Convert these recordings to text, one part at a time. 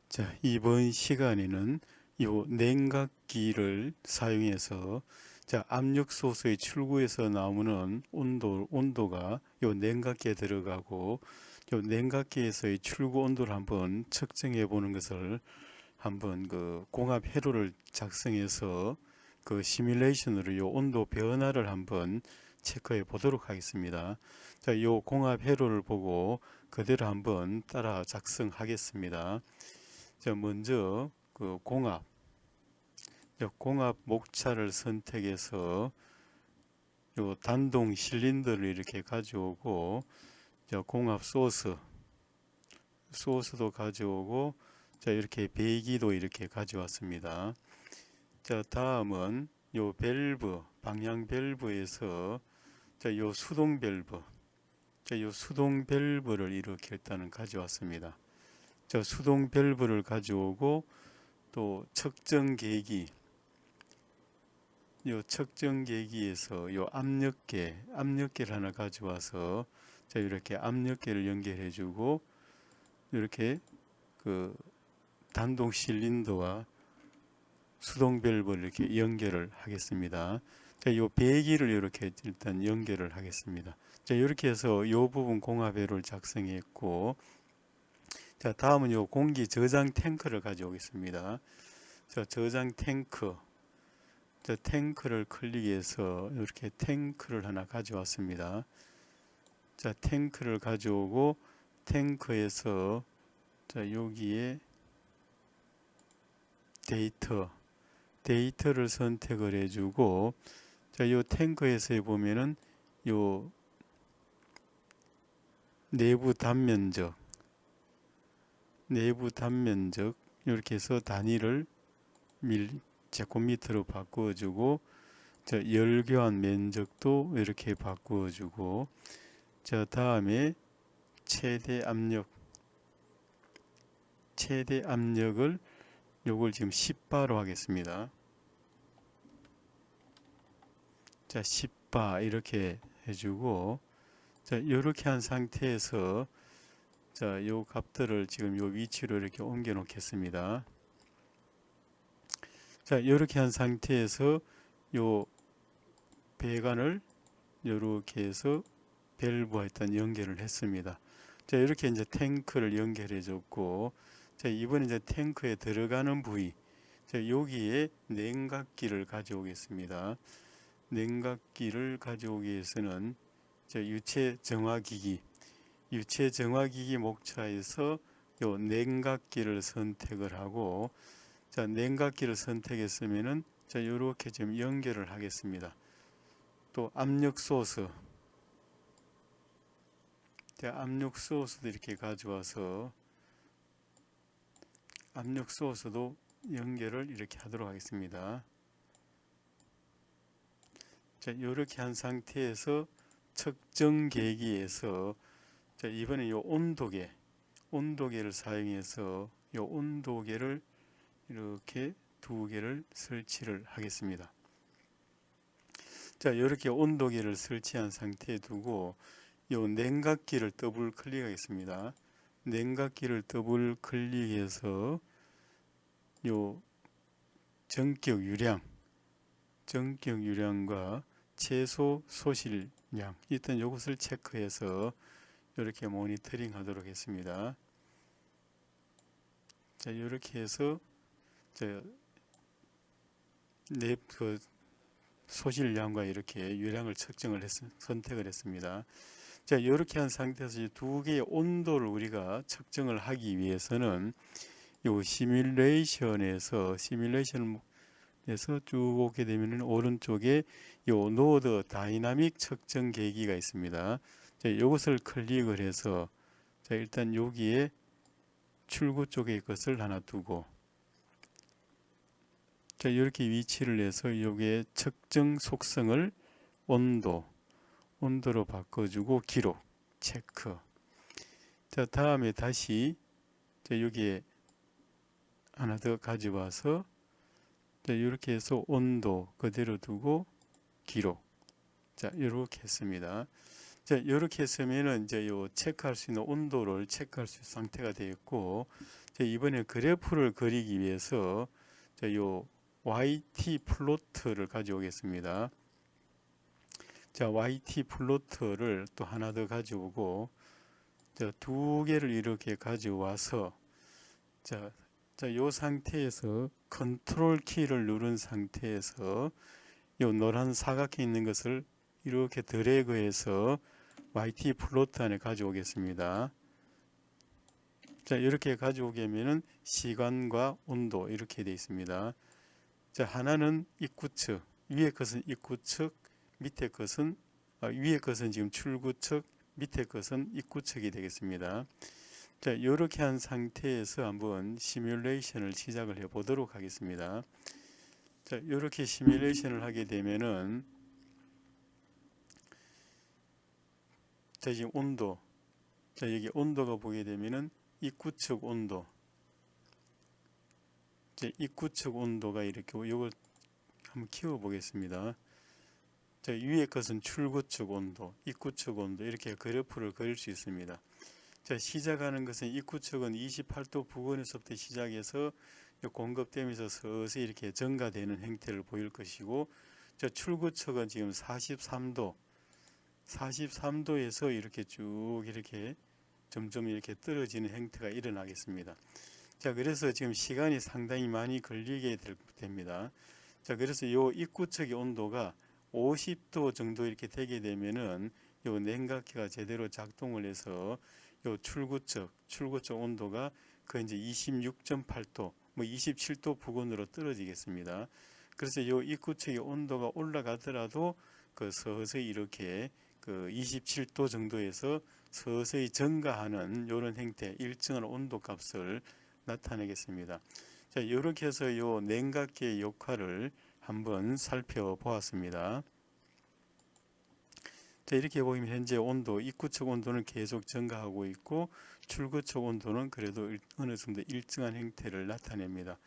자, 이번 시간에는 요 냉각기를 사용해서 압력소스의 출구에서 나오는 온도가 요 냉각기에 들어가고 요 냉각기에서의 출구 온도를 한번 측정해 보는 것을 한번 그 공합 회로를 작성해서 그 시뮬레이션으로 요 온도 변화를 한번 체크해 보도록 하겠습니다. 자, 요 공합 회로를 보고 그대로 한번 따라 작성하겠습니다. 자, 먼저 그 공합 목차를 선택해서 요 단동 실린더를 이렇게 가져오고, 자, 공합 소스도 가져오고, 자, 이렇게 배기도 이렇게 가져왔습니다. 자, 다음은 요 방향 밸브에서 요 수동 밸브를 이렇게 일단은 가져왔습니다. 자, 수동 밸브를 가져오고 또 측정계기에서 요 압력계를 하나 가져와서 자, 이렇게 압력계를 연결해 주고 이렇게 그 단동 실린더와 수동 밸브를 이렇게 연결을 하겠습니다. 자, 요 배기를 이렇게 일단 연결을 하겠습니다. 자, 이렇게 해서 요 부분 공합회로를 작성했고, 자, 다음은 요 공기 저장 탱크를 가져오겠습니다. 자, 저장 탱크. 자, 탱크를 클릭해서 이렇게 탱크를 하나 가져왔습니다. 자, 탱크를 가져오고 탱크에서 자, 여기에 데이터를 선택을 해주고, 자, 요 탱크에서 보면은 요 내부 단면적 이렇게 해서 단위를 제곱미터로 바꾸어주고, 자, 열교환 면적도 이렇게 바꾸어주고, 자, 다음에 최대 압력을 요걸 지금 10바로 하겠습니다. 자, 10바 이렇게 해주고, 자, 이렇게 한 상태에서 자, 요 값들을 지금 요 위치로 이렇게 옮겨 놓겠습니다. 자, 이렇게 한 상태에서 요 배관을 이렇게 해서 밸브와 일단 연결을 했습니다. 자, 이렇게 이제 탱크를 연결해 줬고, 자, 이번에 이제 탱크에 들어가는 부위, 자, 여기에 냉각기를 가져오겠습니다. 냉각기를 가져오기 위해서는 자, 유체 정화기기 목차에서 요 냉각기를 선택을 하고, 자, 냉각기를 선택했으면은 자, 요렇게 지금 연결을 하겠습니다. 또 압력 소스도 이렇게 가져와서 압력 소스도 연결을 이렇게 하도록 하겠습니다. 자, 이렇게 한 상태에서 측정 계기에서 자, 이번에 요 온도계를 사용해서 요 온도계를 이렇게 두 개를 설치를 하겠습니다. 자, 이렇게 온도계를 설치한 상태에 두고 요 냉각기를 더블 클릭하겠습니다. 냉각기를 더블 클릭해서 요 전격 유량과 최소 소실량 일단 이것을 체크해서 이렇게 모니터링 하도록 했습니다. 자, 이렇게 해서 그 소실량과 이렇게 유량을 선택을 했습니다. 자, 이렇게 한 상태에서 두 개의 온도를 우리가 측정을 하기 위해서는 요 시뮬레이션에서 쭉 오게 되면 오른쪽에 요 노드 다이나믹 측정 계기가 있습니다. 자, 이것을 클릭을 해서 자, 일단 여기에 출구 쪽에 것을 하나 두고 자, 이렇게 위치를 해서 여기에 측정 속성을 온도로 바꿔주고 기록 체크. 자, 다음에 다시 자, 여기에 하나 더 가져와서 자, 이렇게 해서 온도 그대로 두고 기록. 자, 이렇게 했습니다. 자, 이렇게 했으면은 이제 요 체크할 수 있는 온도를 체크할 수 있는 상태가 되어 있고, 자, 이번에 그래프를 그리기 위해서 자, 요 YT 플로트를 가져오겠습니다. 자, YT 플로트를 또 하나 더 가져오고, 자, 두 개를 이렇게 가져와서, 자, 요 상태에서 컨트롤 키를 누른 상태에서 요 노란 사각형 있는 것을 이렇게 드래그해서 YT 플로트 안에 가져오겠습니다. 자, 이렇게 가져오게 하면은 시간과 온도 이렇게 되어 있습니다. 자, 하나는 입구 측, 위에 것은 입구 측, 밑에 것은 위에 것은 지금 출구 측, 밑에 것은 입구 측이 되겠습니다. 자, 이렇게 한 상태에서 한번 시뮬레이션을 시작을 해 보도록 하겠습니다. 자, 이렇게 시뮬레이션을 하게 되면은 자, 지금 온도, 자, 여기 온도가 보게 되면은 입구 측 온도, 자, 입구 측 온도가 이렇게 요걸 한번 키워 보겠습니다. 자, 위에 것은 출구 측 온도, 입구 측 온도 이렇게 그래프를 그릴 수 있습니다. 자, 시작하는 것은 입구 측은 28도 부근에서부터 시작해서 공급되면서 서서히 이렇게 증가되는 형태를 보일 것이고, 자, 출구 측은 지금 43도에서 이렇게 쭉 이렇게 점점 이렇게 떨어지는 형태가 일어나겠습니다. 자, 그래서 지금 시간이 상당히 많이 걸리게 됩니다. 자, 그래서 요 입구 측의 온도가 50도 정도 이렇게 되게 되면은 요 냉각기가 제대로 작동을 해서 요 출구 쪽 온도가 그 이제 26.8도, 뭐 27도 부근으로 떨어지겠습니다. 그래서 요 입구 측의 온도가 올라가더라도 그 서서히 이렇게 그 27도 정도에서 서서히 증가하는 이런 형태, 일정한 온도 값을 나타내겠습니다. 자, 이렇게 해서 요 냉각기의 역할을 한번 살펴보았습니다. 자, 이렇게 보면 현재 온도, 입구 측 온도는 계속 증가하고 있고 출구 측 온도는 그래도 어느 정도 일정한 형태를 나타냅니다.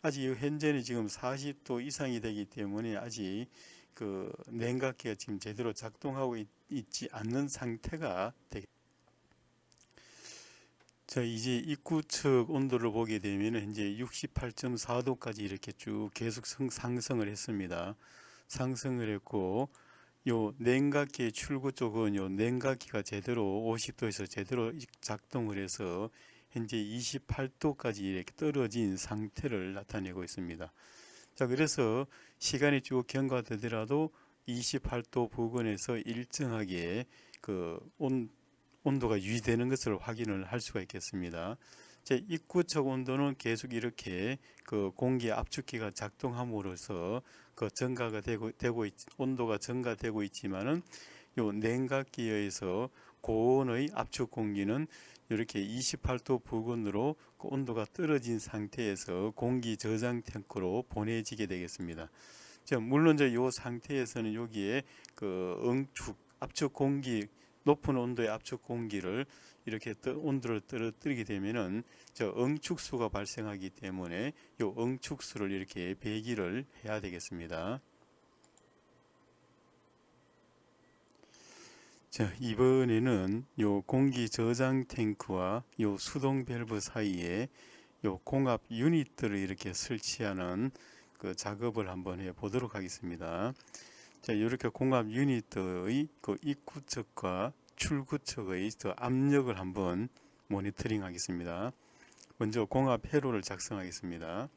아직 현재는 지금 40도 이상이 되기 때문에 아직 그 냉각기가 지금 제대로 작동하고 있지 않는 상태가 되겠습니다. 자, 이제 입구 측 온도를 보게 되면 현재 68.4도까지 이렇게 쭉 계속 상승을 했습니다. 상승을 했고, 요 냉각기의 출구 쪽은 요 냉각기가 제대로 50도에서 제대로 작동을 해서 현재 28도까지 이렇게 떨어진 상태를 나타내고 있습니다. 자, 그래서 시간이 쭉 경과되더라도 28도 부근에서 일정하게 그 온도가 유지되는 것을 확인을 할 수가 있겠습니다. 제 입구 쪽 온도는 계속 이렇게 그 공기 압축기가 작동함으로써 그 증가가 되고 온도가 증가되고 있지만은 요 냉각기에 의해서 고온의 압축 공기는 이렇게 28도 부근으로 그 온도가 떨어진 상태에서 공기 저장 탱크로 보내지게 되겠습니다. 자, 물론 이제 요 상태에서는 여기에 그 응축 압축 공기 높은 온도의 압축 공기를 이렇게 온도를 떨어뜨리게 되면은 저 응축수가 발생하기 때문에 요 응축수를 이렇게 배기를 해야 되겠습니다. 자, 이번에는 요 공기 저장 탱크와 요 수동 밸브 사이에 요 공합 유닛들을 이렇게 설치하는 그 작업을 한번 해 보도록 하겠습니다. 자, 이렇게 공합 유닛의 그 입구 측과 출구 측의 압력을 한번 모니터링 하겠습니다. 먼저 공합 회로를 작성하겠습니다.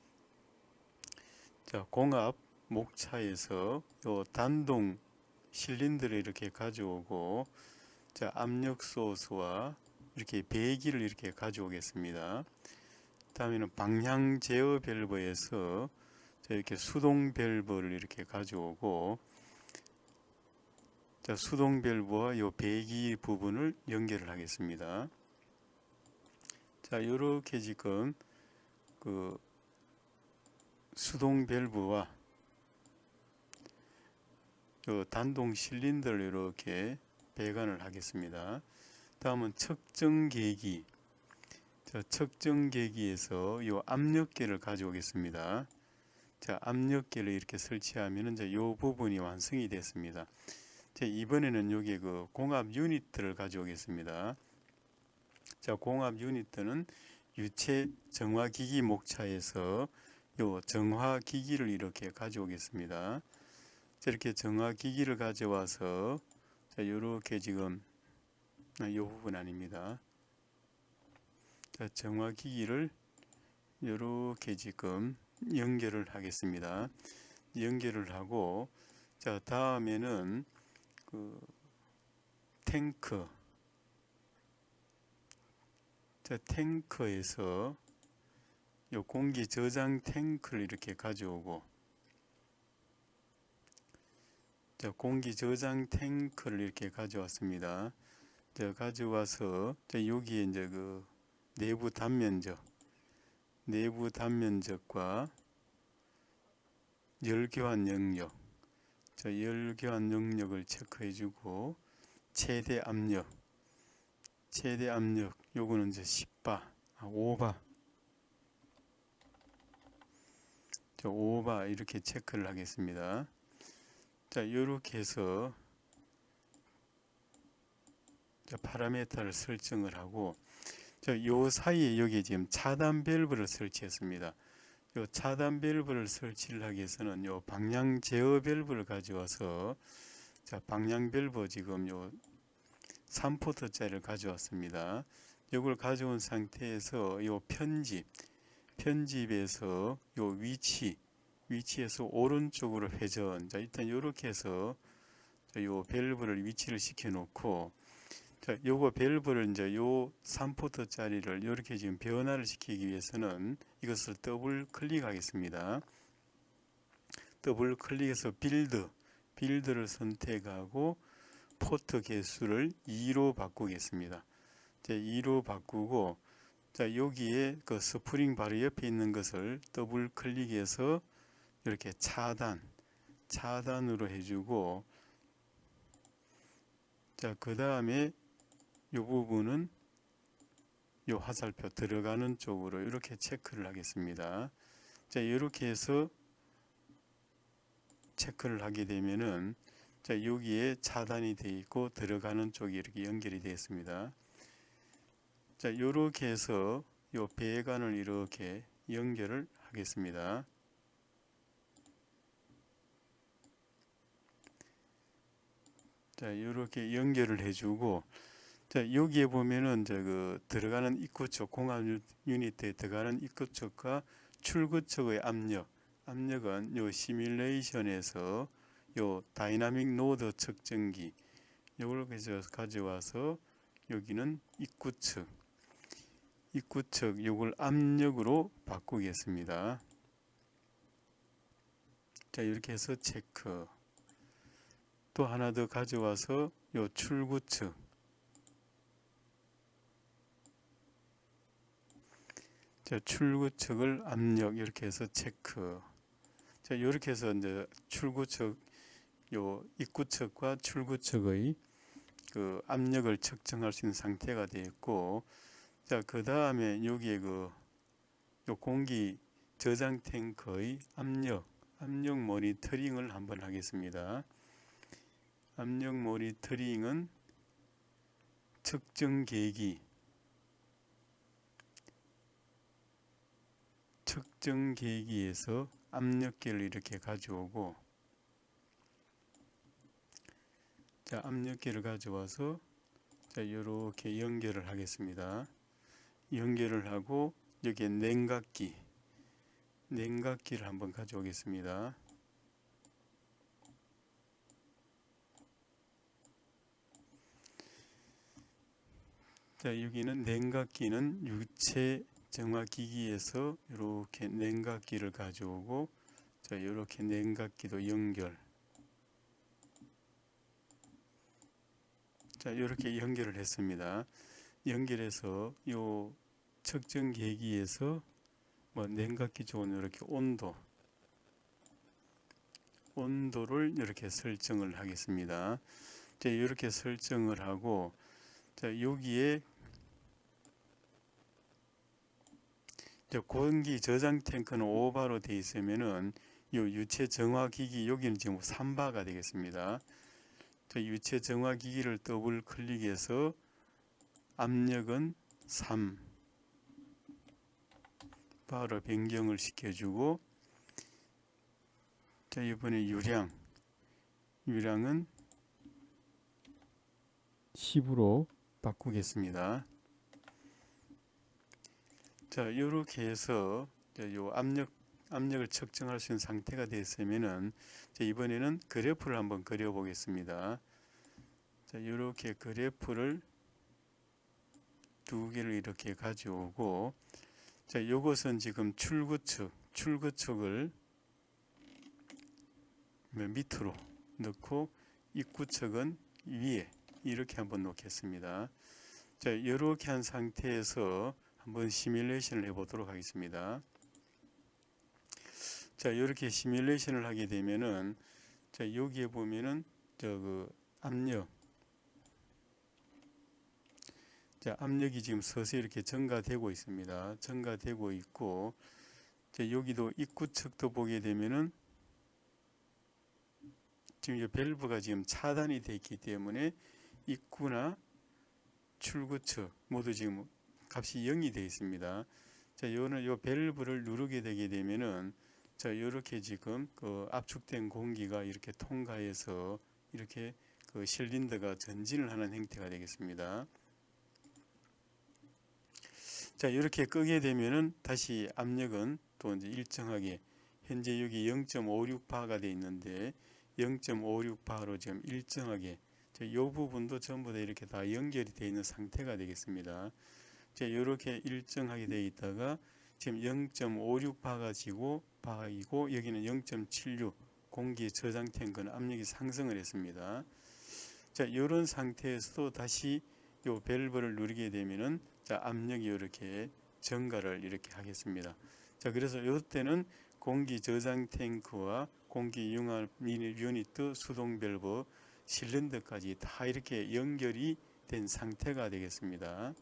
자, 공합 목차에서 요 단동 실린더를 이렇게 가져오고, 자, 압력 소스와 이렇게 배기를 이렇게 가져오겠습니다. 다음에는 방향 제어 밸브에서 이렇게 수동 밸브를 이렇게 가져오고, 자, 수동 밸브와 요 배기 부분을 연결을 하겠습니다. 자, 이렇게 지금 그 수동 밸브와 요 단동 실린더를 이렇게 배관을 하겠습니다. 다음은 측정계기. 자, 측정계기에서 요 압력계를 가져오겠습니다. 자, 압력계를 이렇게 설치하면 이제 요 부분이 완성이 됐습니다. 이번에는 여기 그 공합 유니트를 가져오겠습니다. 자, 공합 유니트는 유체 정화 기기 목차에서 요 정화 기기를 이렇게 가져오겠습니다. 자, 이렇게 정화 기기를 가져와서 자, 요렇게 지금 요 부분 아닙니다. 자, 정화 기기를 요렇게 지금 연결을 하겠습니다. 연결을 하고 자, 다음에는 그 탱크, 자, 탱크에서 요 공기 저장 탱크를 이렇게 가져오고, 자, 공기 저장 탱크를 이렇게 가져왔습니다. 자, 가져와서 자, 여기에 이제 그 내부 단면적과 열교환 영역, 자, 열교환 영역을 체크해주고 최대 압력 요거는 이제 10바, 5바, 5바 이렇게 체크를 하겠습니다. 자, 이렇게 해서 자, 파라미터를 설정을 하고, 자, 요 사이에 여기 지금 차단 밸브를 설치했습니다. 요 차단 밸브를 설치를 하기 위해서는 요 방향 제어 밸브를 가져와서, 자, 방향 밸브 지금 요 3포트짜리를 가져왔습니다. 이걸 가져온 상태에서 요 편집에서 요 위치에서 오른쪽으로 회전. 자, 일단 이렇게 해서 요 밸브를 위치를 시켜 놓고, 자, 요거 밸브를 이제 요 3포트짜리를 이렇게 지금 변화를 시키기 위해서는 이것을 더블 클릭하겠습니다. 더블 클릭해서 빌드를 선택하고 포트 개수를 2로 바꾸겠습니다. 자, 2로 바꾸고, 자, 여기에 그 스프링 바로 옆에 있는 것을 더블 클릭해서 이렇게 차단으로 해주고, 자, 그 다음에 이 부분은 이 화살표 들어가는 쪽으로 이렇게 체크를 하겠습니다. 자, 이렇게 해서 체크를 하게 되면은 자, 여기에 차단이 되어 있고 들어가는 쪽이 이렇게 연결이 되어 있습니다. 자, 이렇게 해서 이 배관을 이렇게 연결을 하겠습니다. 자, 이렇게 연결을 해주고, 자, 여기에 보면은 그 들어가는 입구 쪽, 공합 유니트에 들어가는 입구 쪽과 출구 쪽의 압력은 요 시뮬레이션에서 요 다이나믹 노드 측정기 요걸 가져와서 여기는 입구 측 요걸 압력으로 바꾸겠습니다. 자, 이렇게 해서 체크. 또 하나 더 가져와서 요 출구 측, 자, 출구 측을 압력 이렇게 해서 체크. 자, 이렇게 해서 이제 출구 측, 요 입구 측과 출구 측의 그 압력을 측정할 수 있는 상태가 되어 있고, 자, 그 다음에 여기에 요 공기 저장 탱크의 압력 모니터링을 한번 하겠습니다. 압력 모니터링은 측정 계기에서 압력계를 이렇게 가져오고, 자, 압력계를 가져와서 자, 이렇게 연결을 하겠습니다. 연결을 하고 여기에 냉각기를 한번 가져오겠습니다. 자, 여기는 냉각기는 유체 정화 기기에서 이렇게 냉각기를 가져오고, 자, 이렇게 냉각기도 연결. 자, 이렇게 연결을 했습니다. 연결해서 요 측정 계기에서 뭐 냉각기 좋은 이렇게 온도를 이렇게 설정을 하겠습니다. 자, 이렇게 설정을 하고, 자, 여기에 공기 저장 탱크는 5바로 되어 있으면은 요 유체 정화 기기 여기는 지금 3바가 되겠습니다. 자, 유체 정화 기기를 더블 클릭해서 압력은 3 바로 변경을 시켜주고, 자, 이번에 유량은 10으로 바꾸겠습니다. 자, 이렇게 해서 요 압력을 측정할 수 있는 상태가 됐으면은, 자, 이번에는 그래프를 한번 그려 보겠습니다. 자, 이렇게 그래프를 두 개를 이렇게 가져오고, 자, 요것은 지금 출구측을 밑으로 넣고 입구측은 위에 이렇게 한번 놓겠습니다. 자, 이렇게 한 상태에서 한번 시뮬레이션을 해보도록 하겠습니다. 자, 이렇게 시뮬레이션을 하게 되면은, 자, 여기에 보면은 압력이 지금 서서히 이렇게 증가되고 있습니다. 증가되고 있고, 자, 여기도 입구 측도 보게 되면은 지금 이 밸브가 지금 차단이 되어 있기 때문에 입구나 출구 측 모두 지금 값이 0이 되어 있습니다. 자, 요 밸브를 누르게 되게 되면은, 자, 이렇게 지금 그 압축된 공기가 이렇게 통과해서 이렇게 그 실린더가 전진을 하는 형태가 되겠습니다. 자, 이렇게 끄게 되면은 다시 압력은 또 이제 일정하게, 현재 여기 0.56바가 되어 있는데 0.56바로 지금 일정하게, 이 부분도 전부 다 이렇게 다 연결이 되어 있는 상태가 되겠습니다. 자, 이렇게 일정하게 되어 있다가 지금 0.56바가 바이고 여기는 0.76 공기 저장 탱크는 압력이 상승을 했습니다. 자, 이런 상태에서도 다시 요 밸브를 누르게 되면은, 자, 압력이 이렇게 증가를 이렇게 하겠습니다. 자, 그래서 이때는 공기 저장 탱크와 공기 융합 유니트 수동 밸브 실린더까지 다 이렇게 연결이 된 상태가 되겠습니다.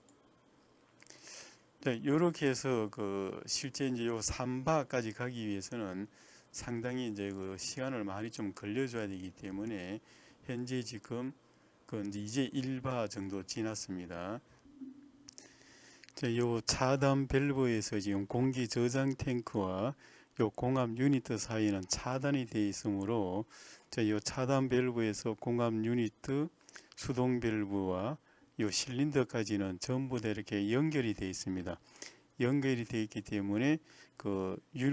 자, 이렇게 해서 실제 이제 요 3바까지 가기 위해서는 상당히 이제 시간을 많이 좀 걸려줘야 되기 때문에, 현재 지금 이제 1바 정도 지났습니다. 자, 요 차단 밸브에서 지금 공기 저장 탱크와 요 공압 유니트 사이는 차단이 되어 있으므로, 자, 요 차단 밸브에서 공압 유니트 수동 밸브와 요 실린더까지는 전부 다 이렇게 연결이 되어 있습니다. 연결이 되어 있기 때문에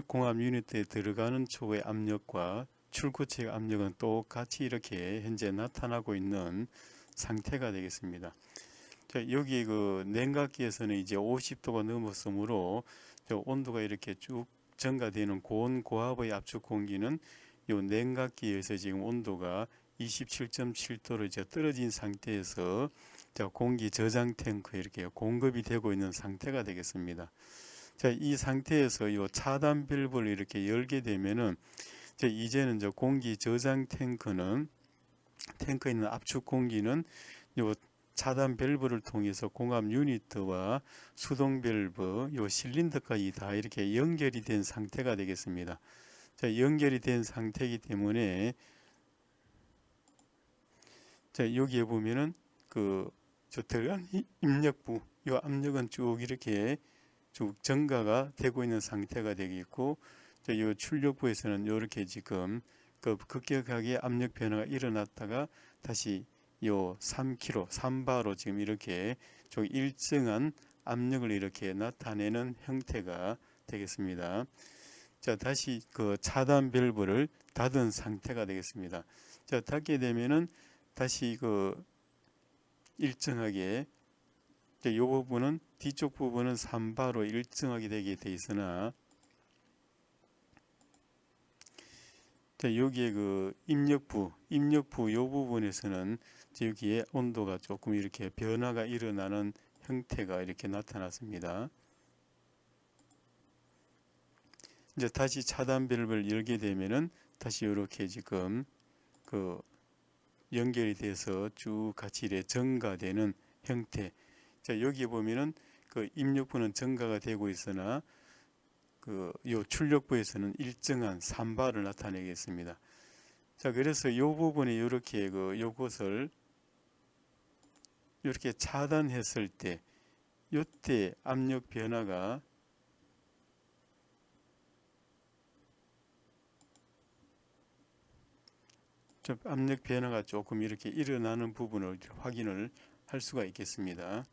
공압 유니트에 들어가는 쪽의 압력과 출구측 압력은 똑같이 이렇게 현재 나타나고 있는 상태가 되겠습니다. 자, 여기 냉각기에서는 이제 50도가 넘었으므로 온도가 이렇게 쭉 증가되는 고온고압의 압축 공기는 요 냉각기에서 지금 온도가 27.7도로 이제 떨어진 상태에서, 자, 공기 저장 탱크에 이렇게 공급이 되고 있는 상태가 되겠습니다. 자, 이 상태에서 요 차단 밸브를 이렇게 열게 되면은, 자, 이제는 공기 저장 탱크에 있는 압축 공기는 요 차단 밸브를 통해서 공압 유니트와 수동 밸브, 요 실린더까지 다 이렇게 연결이 된 상태가 되겠습니다. 자, 연결이 된 상태이기 때문에, 자, 여기에 보면은 들어간 입력부, 이 압력은 쭉 이렇게 쭉 증가가 되고 있는 상태가 되겠고, 자, 이 출력부에서는 이렇게 지금 급격하게 압력 변화가 일어났다가 다시 요 3kg, 3바로 지금 이렇게 좀 일정한 압력을 이렇게 나타내는 형태가 되겠습니다. 자, 다시 차단 밸브를 닫은 상태가 되겠습니다. 자, 닫게 되면은 다시 일정하게, 이 부분은 뒤쪽 부분은 3바로 일정하게 되게 돼 있으나, 자, 여기에 입력부 이 부분에서는 여기에 온도가 조금 이렇게 변화가 일어나는 형태가 이렇게 나타났습니다. 이제 다시 차단 밸브를 열게 되면은 다시 이렇게 지금 연결이 돼서 쭉 같이 이렇게 증가되는 형태. 자, 여기 보면은 입력부는 증가가 되고 있으나 요 출력부에서는 일정한 산발을 나타내겠습니다. 자, 그래서 이 부분이 이렇게 요것을 이렇게 차단했을 때 이때 압력 변화가 좀 압력 변화가 조금 이렇게 일어나는 부분을 확인을 할 수가 있겠습니다.